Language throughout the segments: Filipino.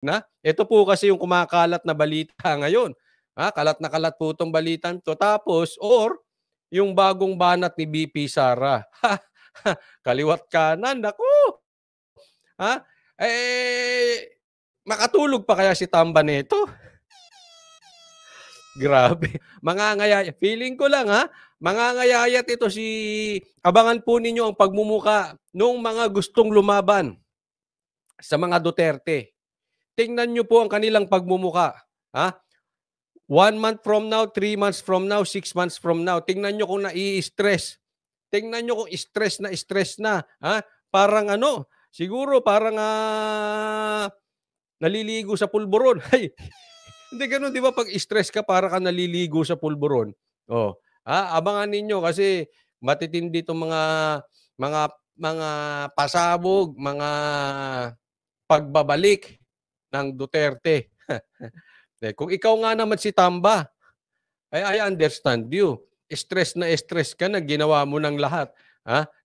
na. Ito po kasi yung kumakalat na balita ngayon. Kalat na kalat po itong balitan to. Tapos, or, yung bagong banat ni BP Sara. Kaliwat kanan, naku! Ha? Makatulog pa kaya si Tamba nito? Grabe. Mangangayayat. Feeling ko lang mangangayayat ito abangan po ninyo ang pagmumuka nung mga gustong lumaban sa mga Duterte. Tingnan nyo po ang kanilang pagmumuka. 1 month from now, 3 months from now, 6 months from now. Tingnan nyo kung nai-stress. Tingnan nyo kung stress na. Parang siguro parang naliligo sa pulburon. Hindi gano'n, 'di ba, pag stress ka para ka naliligo sa pulburon. Abangan ninyo kasi matitindi itong mga mga pasabog, mga pagbabalik ng Duterte. Kung ikaw nga naman si Tamba, I understand you. Stress na stress ka na, ginawa mo ng lahat.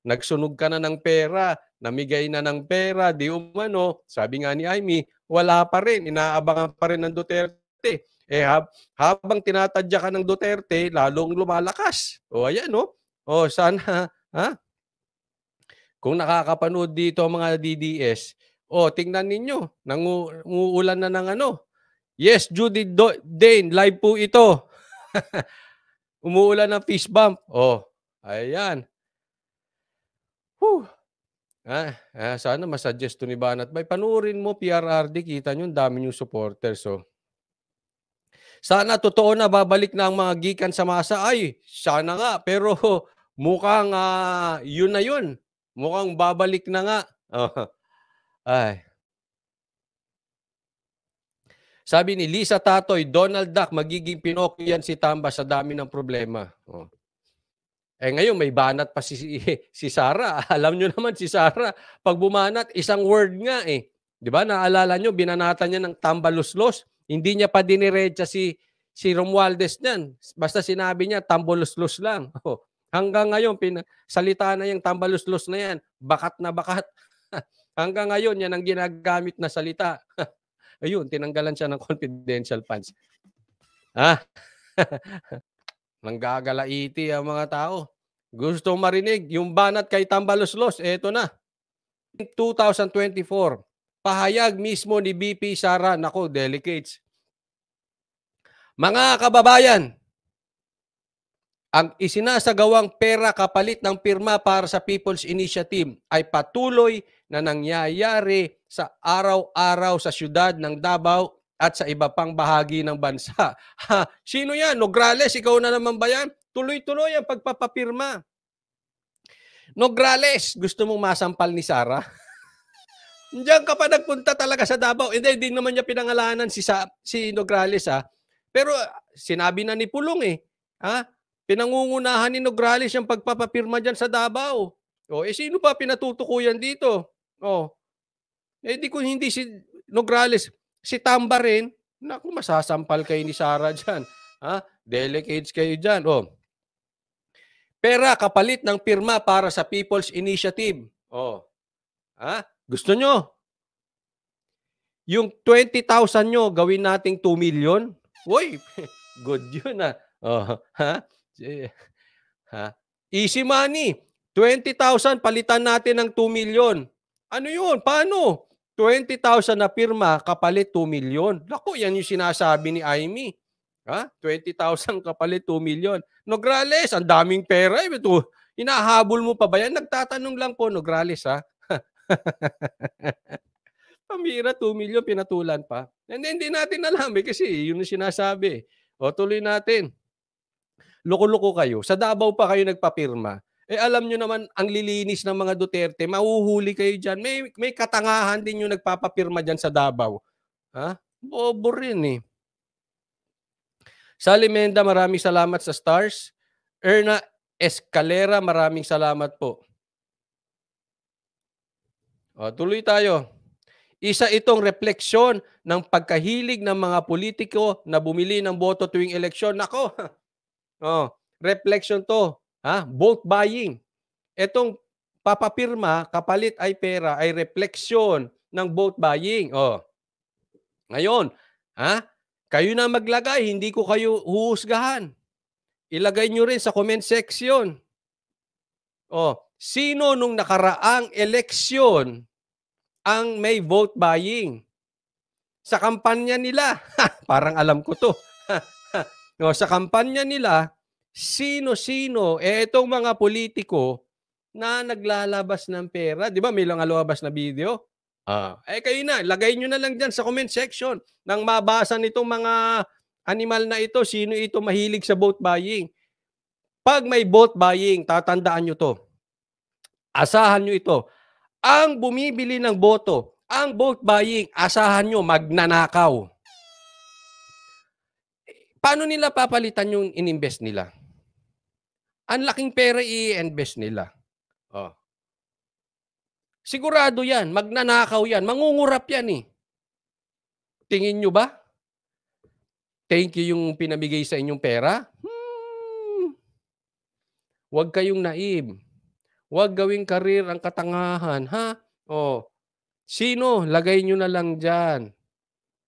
Nagsunog ka na ng pera, namigay na ng pera, di umano, sabi nga ni Amy, wala pa rin, inaabangan pa rin ng Duterte. Habang tinatadya ka ng Duterte, lalong lumalakas. Ayan, sana, kung nakakapanood dito ang mga DDS, tingnan ninyo, nanguulan na ng Yes, Judy Dane, live po ito. Umuulan ng fist bump. Ayan. Whew. Sana masuggest to ni Banat Bay. Panuorin mo, PRRD, kita nyo, dami yung supporters. Sana totoo na babalik na ang mga gikan sa masa. Ay, sana nga. Pero mukhang yun na yun. Mukhang babalik na nga. Ay. Sabi ni Lisa Tatoy, Donald Duck, magiging Pinocchio yan si Tamba sa dami ng problema. Ngayon may banat pa si Sara. Alam nyo naman si Sara, pag bumanat, isang word nga eh. Di ba? Naalala nyo, binanatan niya ng tambaluslos. Hindi niya pa diniretsa si Romualdez niyan. Basta sinabi niya, tambaluslos lang. Hanggang ngayon, salita na yung tambaluslos na yan. Bakat na bakat. Hanggang ngayon, yan ang ginagamit na salita. Ayun, tinanggalan siya ng confidential funds. Nanggagalaiti ang mga tao. Gusto marinig yung banat kay Tambaluslos, eto na. 2024, pahayag mismo ni BP Sara, nako, delicates. Mga kababayan, ang isinasagawang pera kapalit ng pirma para sa People's Initiative ay patuloy na nangyayari sa araw-araw sa siyudad ng Davao at sa iba pang bahagi ng bansa. Sino yan? Nograles, ikaw na naman ba yan? Tuloy-tuloy ang pagpapapirma. Nograles, gusto mong masampal ni Sara? Diyan ka pa nagpunta talaga sa Davao. Hindi naman niya pinangalanan si Nograles Pero sinabi na ni Pulong pinangungunahan ni Nograles yung pagpapapirma dyan sa Davao. Sino pa pinatutukuyan dito? Di kung hindi si Nograles, si Tamba rin, naku, masasampal kayo ni Sara dyan. Delegates kayo dyan. Pera kapalit ng pirma para sa People's Initiative. Gusto nyo? Yung 20,000 nyo, gawin nating 2 million? Uy, good yun Easy money. 20,000, palitan natin ng 2 million. Ano yun? Paano? 20,000 na pirma, kapalit 2 million. Naku, yan yung sinasabi ni Amy. 20,000 kapalit 2 million. Nograles, ang daming pera. Hinahabol mo pa ba yan? Nagtatanong lang po, Nograles, Pamira, 2 million, pinatulan pa. Hindi natin alam kasi yun yung sinasabi. Tuloy natin. Loko-loko kayo. Sa Davao pa kayo nagpapirma. Alam nyo naman, ang lilinis ng mga Duterte, mahuhuli kayo dyan. May katangahan din yung nagpapapirma dyan sa Davao. Bobo rin Sally Menda, maraming salamat sa stars. Erna Escalera, maraming salamat po. Tuloy tayo. Isa itong refleksyon ng pagkahilig ng mga politiko na bumili ng boto tuwing eleksyon. Nako, reflection to. Vote buying. Itong papapirma, kapalit ay pera, ay refleksyon ng vote buying. Ngayon, kayo na maglagay, hindi ko kayo huhusgahan. Ilagay nyo rin sa comment section. Sino nung nakaraang eleksyon ang may vote buying? Sa kampanya nila, parang alam ko to. Sa kampanya nila, sino-sino, itong mga politiko na naglalabas ng pera. Di ba may lang lumabas na video? Kayo na, lagay nyo na lang dyan sa comment section nang mabasa nitong mga animal na ito, sino ito mahilig sa vote buying. Pag may vote buying, tatandaan nyo to. Asahan nyo ito. Ang bumibili ng boto, ang vote buying, asahan nyo, magnanakaw. Paano nila papalitan yung ininvest nila? Ang laking pera i-invest nila. Sigurado yan, magnanakaw yan, mangungurap yan eh. Tingin nyo ba? Thank you yung pinamigay sa inyong pera? Huwag kayong naib. Huwag gawing karir ang katangahan, ha? Sino? Lagay nyo na lang dyan.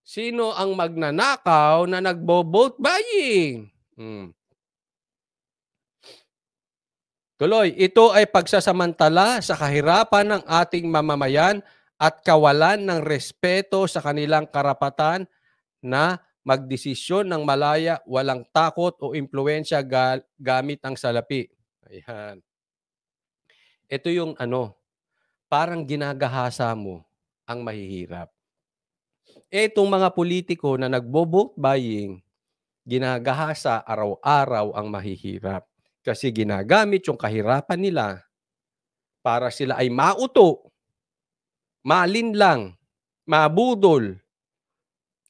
Sino ang magnanakaw na nagbo-vote buying? Tuloy, ito ay pagsasamantala sa kahirapan ng ating mamamayan at kawalan ng respeto sa kanilang karapatan na magdesisyon ng malaya, walang takot o impluwensya gamit ang salapi. Ayan. Ito yung parang ginagahasa mo ang mahihirap. Itong mga politiko na nagbo-vote buying, ginagahasa araw-araw ang mahihirap. Kasi ginagamit yung kahirapan nila para sila ay mauto, malinlang, mabudol,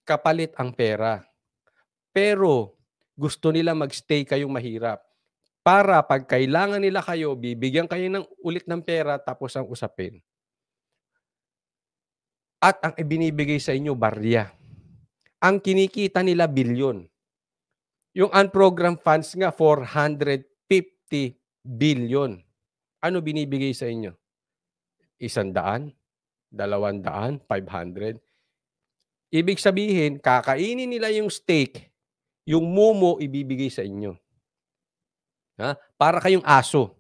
kapalit ang pera. Pero gusto nila magstay kayong mahirap. Para pag kailangan nila kayo, bibigyan kayo ng ulit ng pera tapos ang usapin. At ang ibinibigay sa inyo, barya. Ang kinikita nila, bilyon. Yung unprogrammed funds nga, 450 billion. Ano binibigay sa inyo? 100, 200, 500. Ibig sabihin, kakainin nila yung steak, yung mumo ibibigay sa inyo. Para kayong aso.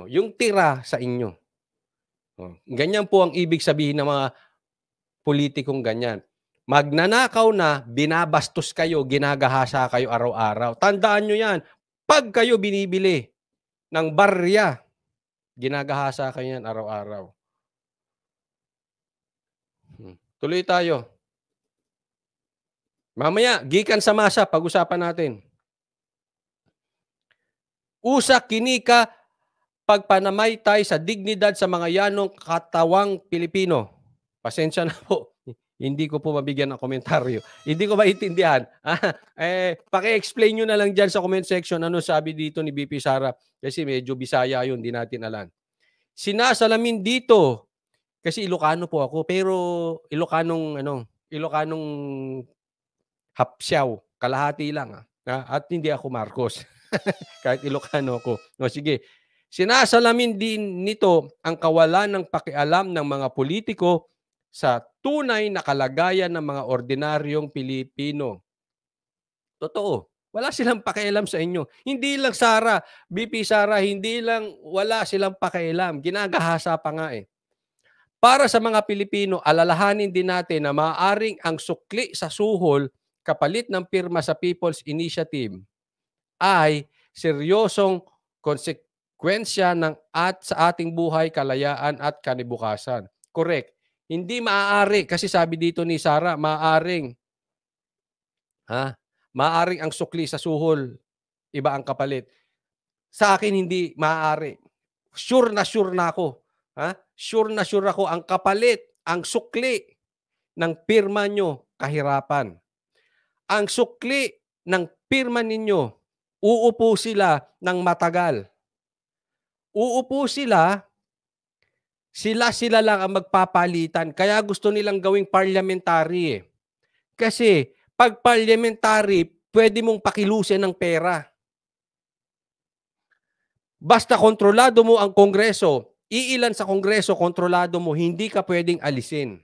Yung tira sa inyo. Ganyan po ang ibig sabihin ng mga politikong ganyan. Magnanakaw na, binabastos kayo, ginagahasa kayo araw-araw. Tandaan nyo yan. Pag kayo binibili ng barya, ginagahasa kayo yan araw-araw. Tuloy tayo. Mamaya, gikan sa masa, pag-usapan natin. Usa kinika pagpanamaytay sa dignidad sa mga yanong katawang Pilipino. Pasensya na po. Hindi ko po mabigyan ng komentaryo. Hindi ko maintindihan. Paki-explain nyo na lang dyan sa comment section ano sabi dito ni BP Sara. Kasi medyo Bisaya yun, di natin alam. Sinasalamin dito. Kasi Ilocano po ako. Pero Ilocanong hapsyaw. Kalahati lang. At hindi ako Marcos. Kahit Ilocano ako. Sige. Sinasalamin din nito ang kawalan ng pakialam ng mga politiko sa tunay na kalagayan ng mga ordinaryong Pilipino. Totoo. Wala silang pakialam sa inyo. Hindi lang Sara, BP Sara, hindi lang wala silang pakialam. Ginagahasa pa nga eh. Para sa mga Pilipino, alalahanin din natin na maaaring ang sukli sa suhol kapalit ng pirma sa People's Initiative ay seryosong konsekwensya sa ating buhay, kalayaan at kanibukasan. Correct. Hindi maaari kasi sabi dito ni Sara, maaaring ang sukli sa suhol, iba ang kapalit. Sa akin hindi maaari. Sure na ako. Sure na ako ang kapalit, ang sukli ng pirma nyo, kahirapan. Ang sukli ng pirma ninyo, uupo sila ng matagal. Uupo sila lang ang magpapalitan. Kaya gusto nilang gawing parliamentary eh. Kasi pag parliamentary, pwede mong pakilusin ng pera. Basta kontrolado mo ang Kongreso, iilan sa Kongreso kontrolado mo, hindi ka pwedeng alisin.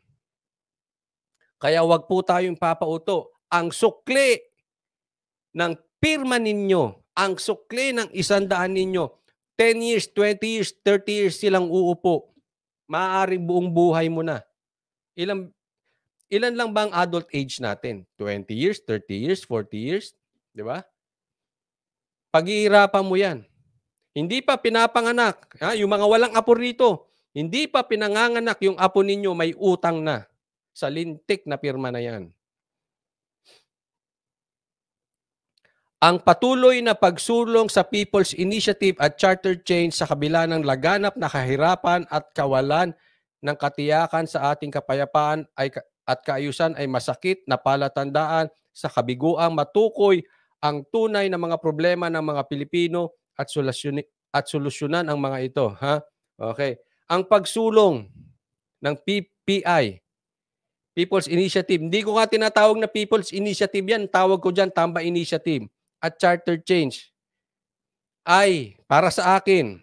Kaya wag po tayong papauto. Ang sukli ng pirma ninyo, ang sukli ng 100 ninyo, 10 years, 20 years, 30 years silang uupo. Maaaring buong buhay mo na. Ilan lang ba ang adult age natin? 20 years, 30 years, 40 years, 'di ba? Paghihirapan mo 'yan. Hindi pa pinapanganak, yung mga walang apo rito, hindi pa pinanganganak yung apo ninyo, may utang na sa lintik na pirma na 'yan. Ang patuloy na pagsulong sa People's Initiative at Charter Change sa kabila ng laganap na kahirapan at kawalan ng katiyakan sa ating kapayapaan at kaayusan ay masakit na palatandaan sa kabiguang matukoy ang tunay na mga problema ng mga Pilipino at solusyonan ang mga ito. Okay. Ang pagsulong ng PPI, People's Initiative, hindi ko nga tinatawag na People's Initiative yan, tawag ko dyan Tamba Initiative at Charter Change ay para sa akin.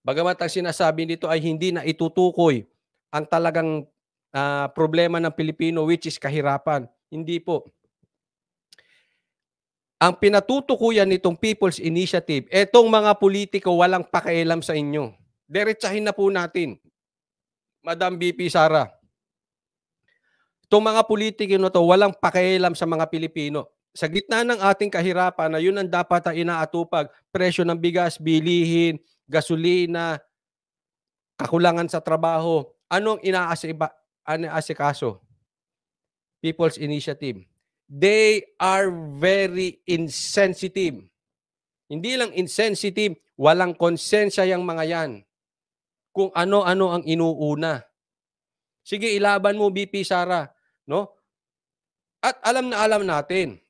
Bagamat ang sinasabi nito ay hindi na itutukoy ang talagang problema ng Pilipino, which is kahirapan. Hindi po. Ang pinatutukuyan nitong People's Initiative, etong mga politiko walang pakialam sa inyo. Diretsahin na po natin, Madam VP Sara. Itong mga politiko na to walang pakialam sa mga Pilipino. Sa gitna ng ating kahirapan na yun ang dapat na inaatupag, presyo ng bigas, bilihin, gasolina, kakulangan sa trabaho, anong inaasikaso? People's Initiative. They are very insensitive. Hindi lang insensitive, walang konsensya yung mga yan. Kung ano-ano ang inuuna. Sige, ilaban mo, VP Sara. No? At alam na alam natin,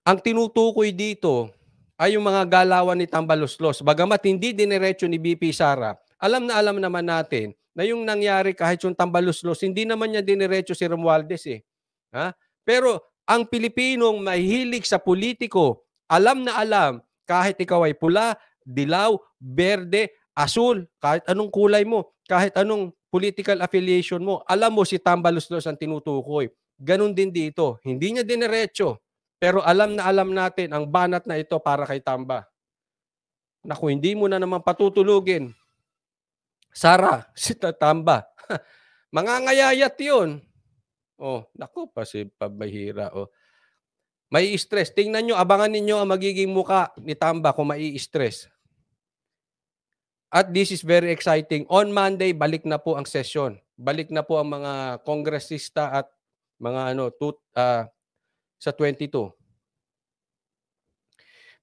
ang tinutukoy dito ay yung mga galawan ni Tambaloslos. Bagamat hindi diniretso ni VP Sara, alam na alam naman natin na yung nangyari kahit yung Tambaloslos, hindi naman niya diniretso si Romualdez eh. Pero ang Pilipinong mahilig sa politiko, alam na alam, kahit ikaw ay pula, dilaw, berde, asul, kahit anong kulay mo, kahit anong political affiliation mo, alam mo si Tambaloslos ang tinutukoy. Ganon din dito. Hindi niya diniretso. Pero alam na alam natin ang banat na ito para kay Tamba. Naku, hindi mo na naman patutulugin. Sara, si Tamba. Mangangayayat yun. Naku, pabahira. May stress. Tingnan nyo, abangan ninyo ang magiging muka ni Tamba kung mai-stress. At this is very exciting. On Monday, balik na po ang session. Balik na po ang mga kongresista at mga sa 22.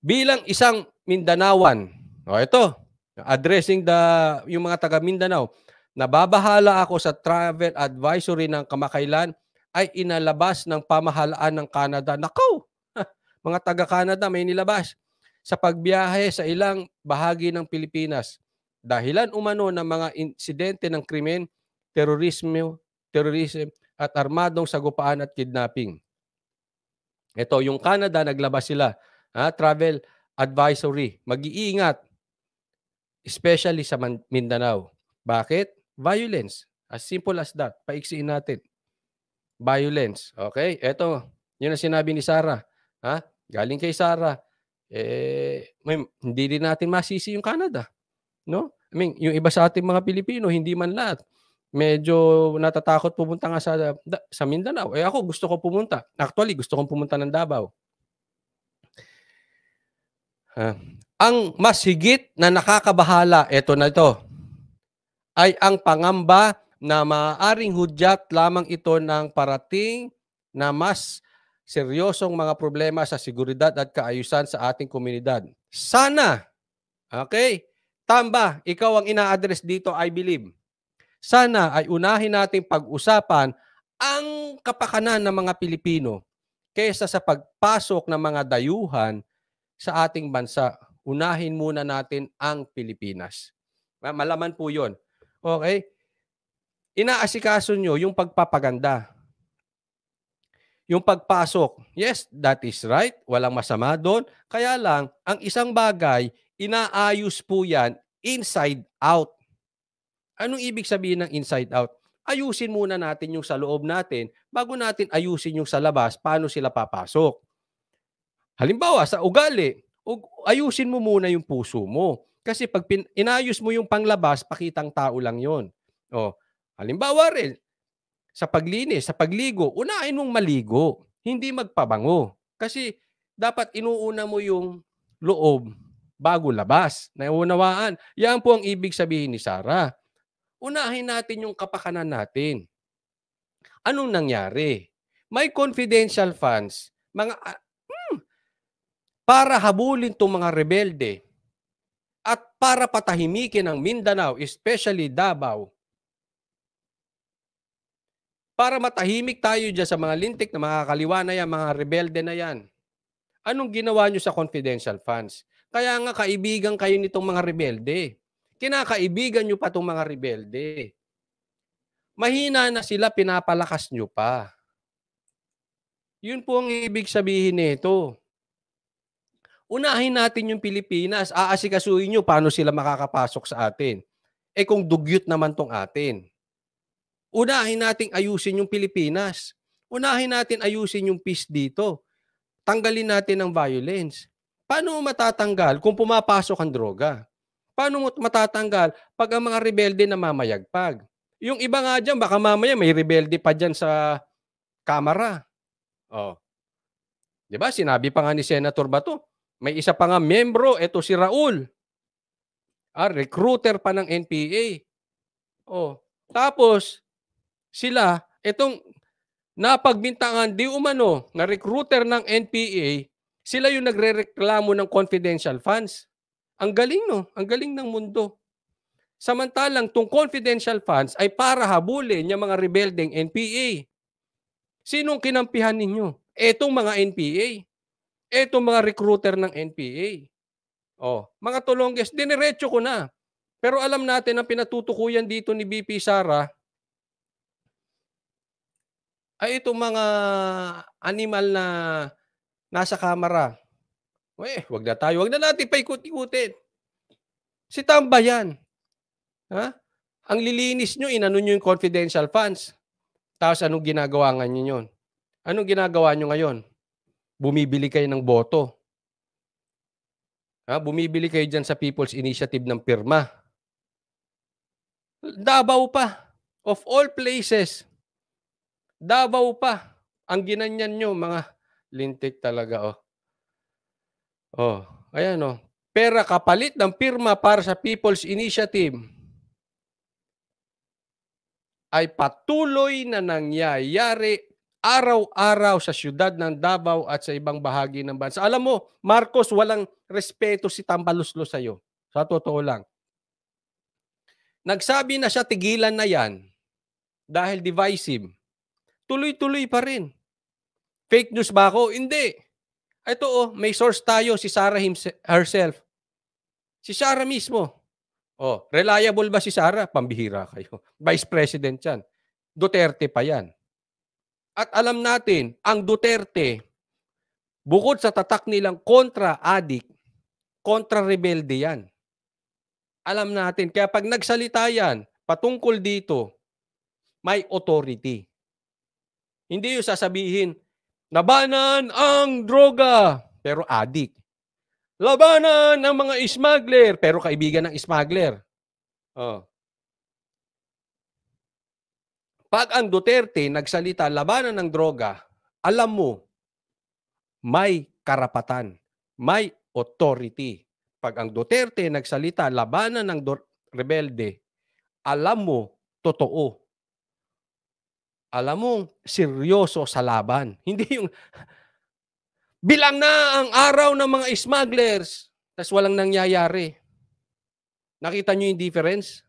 Bilang isang Mindanawan, ito, addressing yung mga taga Mindanao, nababahala ako sa travel advisory ng kamakailan ay inalabas ng pamahalaan ng Canada. Nakaw! Mga taga-Canada may nilabas sa pagbiyahe sa ilang bahagi ng Pilipinas. Dahilan umano ng mga insidente ng krimen, terorismo at armadong sagupaan at kidnapping. Ito, yung Canada, naglabas sila. Travel advisory. Mag-iingat. Especially sa Mindanao. Bakit? Violence. As simple as that. Paiksiin natin. Violence. Okay? Ito, yun ang sinabi ni Sara. Galing kay Sara. Hindi din natin masisi yung Canada. No? I mean, yung iba sa ating mga Pilipino, hindi man lahat. Medyo natatakot pumunta nga sa Mindanao. Ako gusto ko pumunta. Actually, gusto kong pumunta ng Davao. Ang mas higit na nakakabahala, ito na ito, ay ang pangamba na maaaring hudyat lamang ito ng parating na mas seryosong mga problema sa seguridad at kaayusan sa ating komunidad. Sana, okay, Tamba, ikaw ang ina-address dito, I believe. Sana ay unahin nating pag-usapan ang kapakanan ng mga Pilipino kaysa sa pagpasok ng mga dayuhan sa ating bansa. Unahin muna natin ang Pilipinas. Malaman po yun. Okay? Inaasikaso nyo yung pagpapaganda. Yung pagpasok. Yes, that is right. Walang masama doon. Kaya lang, ang isang bagay, inaayos po yan inside out. Anong ibig sabihin ng inside out? ayusin muna natin yung sa loob natin bago natin ayusin yung sa labas, paano sila papasok. Halimbawa, sa ugali, ayusin mo muna yung puso mo. Kasi pag inayos mo yung panglabas, pakitang tao lang yon. O, halimbawa rin, sa paglinis, sa pagligo, unahin mong maligo, hindi magpabango. Kasi dapat inuuna mo yung loob bago labas. Naunawaan. Yan po ang ibig sabihin ni Sarah. Unahin natin yung kapakanan natin. Anong nangyari? May confidential funds, para habulin itong mga rebelde at para patahimikin ang Mindanao, especially Davao. Para matahimik tayo dyan sa mga lintik na mga kaliwa na yan, mga rebelde na yan. Anong ginawa nyo sa confidential funds? Kaya nga kaibigan kayo nitong mga rebelde. Kinakaibigan nyo pa itong mga rebelde. Mahina na sila, pinapalakas nyo pa. Yun po ang ibig sabihin nito. Unahin natin yung Pilipinas, aasikasuhin nyo paano sila makakapasok sa atin. Kung dugyot naman tong atin. Unahin nating ayusin yung Pilipinas. Unahin natin ayusin yung peace dito. Tanggalin natin ang violence. Paano mo matatanggal kung pumapasok ang droga? Paano mo matatanggal pag ang mga rebelde namamayagpag? Yung iba nga dyan, baka mamaya may rebelde pa dyan sa Kamara. Oh. Diba? Sinabi pa nga ni Senator Bato, may isa pa nga membro, eto si Raul. Recruiter pa ng NPA. Oh. Tapos, sila, itong napagbintangan di umano na recruiter ng NPA, sila yung nagrereklamo ng confidential funds. Ang galing, no? Ang galing ng mundo. Samantalang itong confidential funds ay para habulin yung mga rebeldeng NPA. Sinong kinampihan ninyo? Etong mga NPA. Etong mga recruiter ng NPA. Oh, mga tulongges, diniretso ko na. Pero alam natin ang pinatutukuyan dito ni BP Sara ay itong mga animal na nasa kamera. Wag na natin paikot-ikutin. Si Tamba yan. Ha? Ang lilinis nyo, inano nyo yung confidential funds. Tapos anong ginagawa nga nyo yun? Anong ginagawa nyo ngayon? Bumibili kayo ng boto. Bumibili kayo dyan sa People's Initiative ng pirma. Davao pa. Of all places. Davao pa. Ang ginanyan nyo, mga lintik talaga. Ayan. Pera kapalit ng pirma para sa People's Initiative ay patuloy na nangyayari araw-araw sa siyudad ng Davao at sa ibang bahagi ng bansa. Alam mo, Marcos, walang respeto si Tambaluslos sa'yo. Sa totoo lang. Nagsabi na siya, tigilan na yan dahil divisive. Tuloy-tuloy pa rin. Fake news ba ako? Hindi. Ito, may source tayo, si Sarah herself. Si Sarah mismo. Reliable ba si Sarah? Pambihira kayo. Vice President yan. Duterte pa yan. At alam natin, ang Duterte, bukod sa tatak nilang kontra-addict, kontra-rebelde yan. Alam natin, kaya pag nagsalita yan, patungkol dito, may authority. Hindi yung sasabihin, labanan ang droga, pero addict. Labanan ng mga smuggler, pero kaibigan ng smuggler. Pag ang Duterte nagsalita labanan ng droga, alam mo, may karapatan, may authority. Pag ang Duterte nagsalita labanan ng rebelde, alam mo, totoo. Alam mo, seryoso sa laban. Hindi yung bilang na ang araw ng mga smugglers, tas walang nangyayari. Nakita nyo yung difference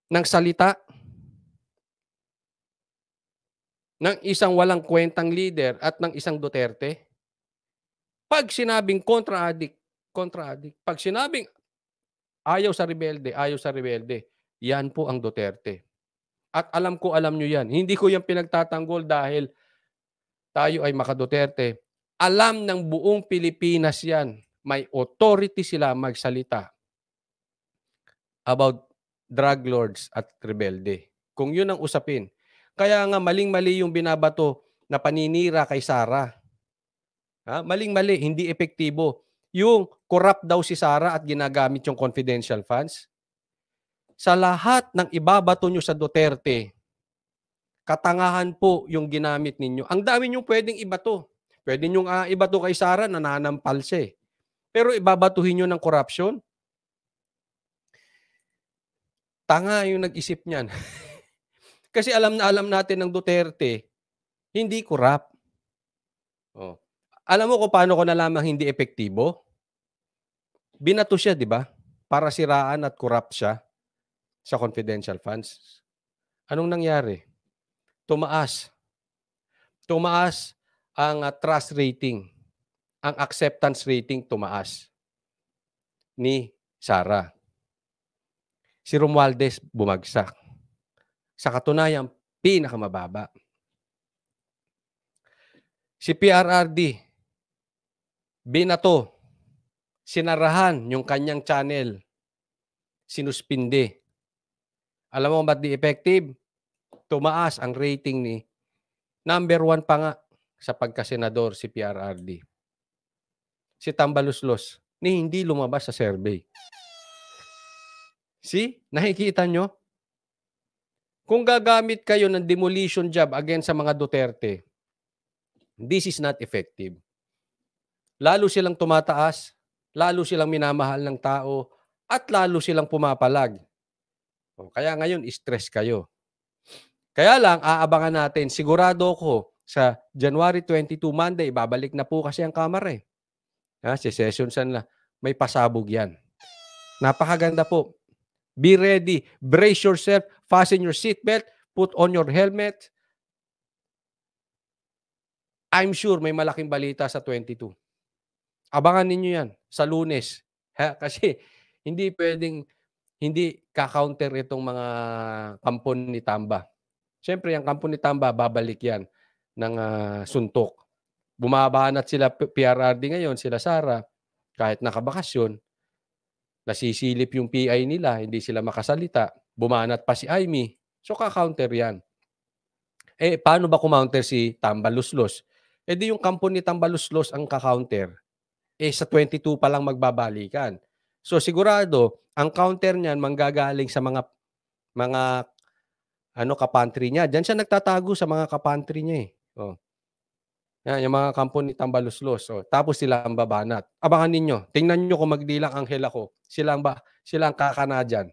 ng salita ng isang walang kwentang leader at ng isang Duterte? Pag sinabing kontra-addict. Pag sinabing ayaw sa rebelde, yan po ang Duterte. At alam nyo yan. Hindi ko yan pinagtatanggol dahil tayo ay maka-Duterte. Alam ng buong Pilipinas yan. May authority sila magsalita about drug lords at rebelde. Kung yun ang usapin. Kaya nga maling-mali yung binabato na paninira kay Sara. Ha? Maling-mali, hindi epektibo. Yung corrupt daw si Sara at ginagamit yung confidential funds. Sa lahat ng ibabato nyo sa Duterte, katangahan po yung ginamit ninyo. Ang dami nyo pwedeng ibato. Pwede nyo ibato kay Sara, nananampal siya. Pero ibabatuhin nyo ng corruption? Tanga yung nag-isip niyan. Kasi alam na alam natin ng Duterte, hindi corrupt. Oh. Alam mo kung paano ko nalamang hindi epektibo? Binato siya, di ba? Para siraan at corrupt siya sa confidential funds. Anong nangyari? Tumaas. Tumaas ang trust rating. Ang acceptance rating tumaas ni Sara. Si Romualdez bumagsak. Sa katunayan, pinakamababa. Si PRRD, binato, sinarahan yung kanyang channel, sinuspinde. Alam mo ba't di effective? Tumaas ang rating ni number 1 pa nga sa pagkasenador si PRRD. Si Tambaluslos, ni hindi lumabas sa survey. See? Nakikita nyo? Kung gagamit kayo ng demolition job against sa mga Duterte, this is not effective. Lalo silang tumataas, lalo silang minamahal ng tao, at lalo silang pumapalag. Kaya ngayon, stress kayo. Kaya lang, aabangan natin, sigurado ko, sa January 22, Monday, babalik na po kasi ang Kamara eh. Si session na, may pasabog yan. Napakaganda po. Be ready. Brace yourself. Fasten your seatbelt. Put on your helmet. I'm sure may malaking balita sa 22. Abangan ninyo yan sa Lunes. Kasi hindi pwedeng hindi ka-counter itong mga kampon ni Tamba. Siyempre, ang kampon ni Tamba, babalik yan ng suntok. Bumabanat sila PRRD ngayon, sila Sara, kahit nakabakasyon, nasisilip yung PI nila, hindi sila makasalita, bumanat pa si Amy. So, ka-counter yan. Paano ba kumounter si Tambaluslos? Di yung kampon ni Tambaluslos ang ka-counter. Sa 22 pa lang magbabalikan. So, sigurado, ang counter niyan manggagaling sa mga kapantry niya. Diyan siya nagtatago sa mga kapantry niya eh. Yan, yung mga kampon ni Tambaluslos. Tapos sila ang babanat. Abangan ninyo. Tingnan nyo kung magdilang anghel ako. Sila ang kakana dyan.